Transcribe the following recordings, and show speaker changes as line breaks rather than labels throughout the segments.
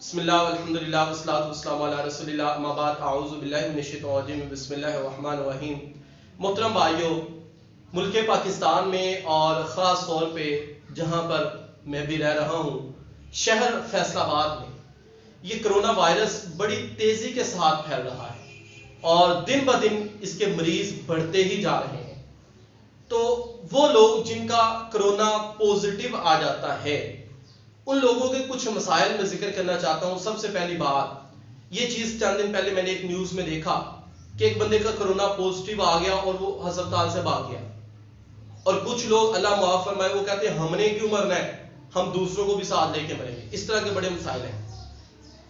بسم اللہ والحمدللہ والصلاۃ والسلام علی رسول اللہ اما بعد اعوذ باللہ من الشیطان الرجیم بسم اللہ الرحمن الرحیم۔ محترم بھائیوں، ملک پاکستان میں اور خاص طور پہ جہاں پر میں بھی رہ رہا ہوں، شہر فیصل آباد میں یہ کرونا وائرس بڑی تیزی کے ساتھ پھیل رہا ہے اور دن بہ دن اس کے مریض بڑھتے ہی جا رہے ہیں۔ تو وہ لوگ جن کا کرونا پوزیٹیو آ جاتا ہے، ان لوگوں کے کچھ مسائل میں ذکر کرنا چاہتا ہوں۔ سب سے پہلی بات، یہ چیز چند دن پہلے میں نے ایک نیوز میں دیکھا کہ ایک بندے کا کرونا پوزیٹیو آ گیا اور وہ ہسپتال سے بھاگ گیا، اور کچھ لوگ اللہ معاف فرمائے وہ کہتے ہیں ہم نے کیوں مرنا ہے، ہم دوسروں کو بھی ساتھ لے کے مریں گے۔ اس طرح کے بڑے مسائل ہیں۔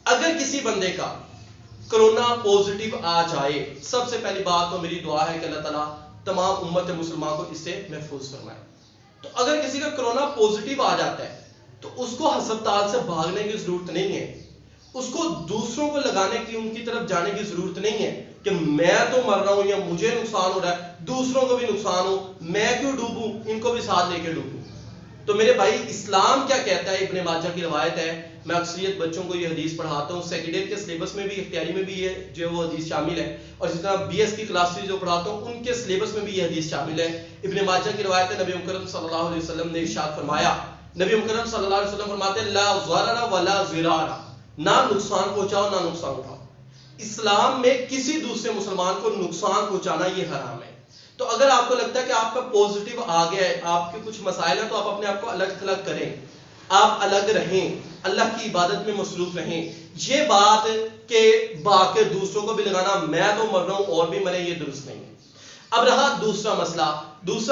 اگر کسی بندے کا کرونا پوزیٹیو آ جائے، سب سے پہلی بات تو میری دعا ہے کہ اللہ تعالیٰ تمام امت مسلمان کو اس سے محفوظ فرمائے۔ تو اگر کسی کا کرونا پوزیٹیو آ جاتا ہے تو اس کو ہسپتال سے بھاگنے کی ضرورت نہیں ہے، اس کو دوسروں کو لگانے کی، ان کی طرف جانے کی ضرورت نہیں ہے کہ میں تو مر رہا ہوں یا مجھے نقصان ہو رہا ہے، دوسروں کو بھی نقصان ہو، میں کیوں ڈوبوں، ان کو بھی ساتھ لے کے ڈوبوں۔ تو میرے بھائی، اسلام کیا کہتا ہے؟ ابن ماجہ کی روایت ہے، میں اکثریت بچوں کو یہ حدیث پڑھاتا ہوں، سیکنڈری کے سلیبس میں بھی، اختیاری میں بھی یہ جو وہ حدیث شامل ہے، اور جس طرح بی ایس کی کلاسز جو پڑھاتا ہوں ان کے سلیبس میں بھی یہ حدیث شامل ہے۔ ابن ماجہ کی روایت ہے، نبی مکرم صلی اللہ علیہ وسلم نے ارشاد فرمایا، نبی مکرم صلی اللہ علیہ وسلم فرماتے ہیں لا ضرر ولا ضرار، نہ نقصان پہنچاؤ نہ نقصان اٹھاؤ۔ اسلام میں کسی دوسرے مسلمان کو نقصان پہنچانا یہ حرام ہے۔ تو اگر آپ کو لگتا ہے کہ آپ کا پوزیٹیو آ گیا ہے، آپ کے کچھ مسائل ہیں، تو آپ اپنے آپ کو الگ تھلگ کریں، آپ الگ رہیں، اللہ کی عبادت میں مصروف رہیں۔ یہ بات کہ باقی دوسروں کو بھی لگانا، میں تو مر رہا ہوں اور بھی مرے، یہ درست نہیں ہے۔ اب رہا دوسرا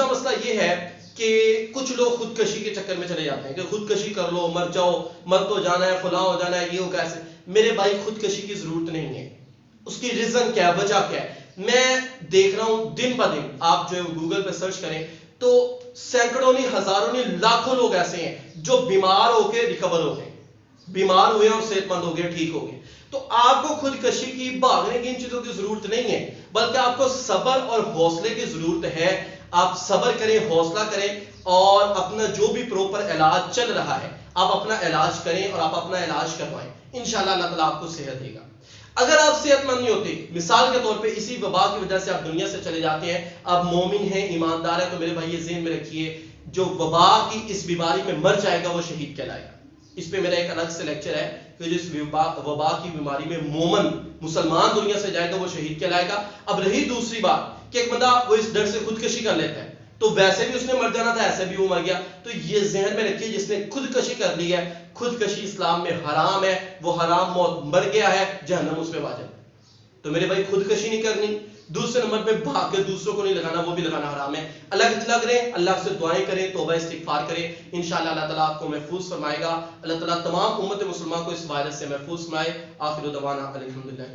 مسئلہ یہ ہے کہ کچھ لوگ خودکشی کے چکر میں چلے جاتے ہیں کہ خودکشی کر لو، مر جاؤ، مر تو جانا ہے، فلاں ہو جانا ہے، یہ ہو کیسے۔ میرے بھائی، خودکشی کی ضرورت نہیں ہے۔ اس کی ریزن کیا ہے، وجہ کیا ہے؟ میں دیکھ رہا ہوں دن بہ دن، آپ جو گوگل پہ سرچ کریں تو سینکڑوں نہیں، ہزاروں نہیں، لاکھوں لوگ ایسے ہیں جو بیمار ہو کے ریکور ہو گئے، بیمار ہوئے اور صحت مند ہو گئے، ٹھیک ہو گئے۔ تو آپ کو خودکشی کی، بھاگنے کی، ان چیزوں کی ضرورت نہیں ہے، بلکہ آپ کو صبر اور حوصلے کی ضرورت ہے۔ آپ صبر کریں، حوصلہ کریں، اور اپنا جو بھی پروپر علاج چل رہا ہے آپ اپنا علاج کریں اور آپ اپنا علاج کروائیں۔ انشاءاللہ اللہ تعالیٰ آپ کو صحت دے گا۔ اگر آپ صحت مند نہیں ہوتے، مثال کے طور پہ اسی وبا کی وجہ سے آپ دنیا سے چلے جاتے ہیں، آپ مومن ہیں، ایماندار ہیں، تو میرے بھائی یہ ذہن میں رکھیے، جو وبا کی اس بیماری میں مر جائے گا وہ شہید کہلائے گا۔ اس پہ میرا ایک الگ سے لیکچر ہے کہ جو اس وبا کی بیماری میں مومن مسلمان دنیا سے جائے گا وہ شہید کہلائے گا۔ اب رہی دوسری بات کہ ایک بندہ وہ اس ڈر سے خودکشی کر لیتا ہے، تو ویسے بھی اس نے مر جانا تھا، ایسے بھی وہ مر گیا۔ تو یہ ذہن میں رکھیے، جس نے خودکشی کر لی ہے، خودکشی اسلام میں حرام ہے، وہ حرام موت، مر گیا ہے، جہنم اس پہ واجب ہے۔ تو میرے بھائی، خودکشی نہیں کرنی۔ دوسرے نمبر پہ بھاگ کے دوسروں کو نہیں لگانا، وہ بھی لگانا حرام ہے۔ الگ تھلگ رہیں، اللہ سے دعائیں کریں، توبہ استغفار کریں، انشاءاللہ اللہ تعالیٰ آپ کو محفوظ فرمائے گا۔ اللہ تعالیٰ تمام امت مسلمان کو اس وائرس سے محفوظ فرمائے۔ آخر دعوانا الحمدللہ۔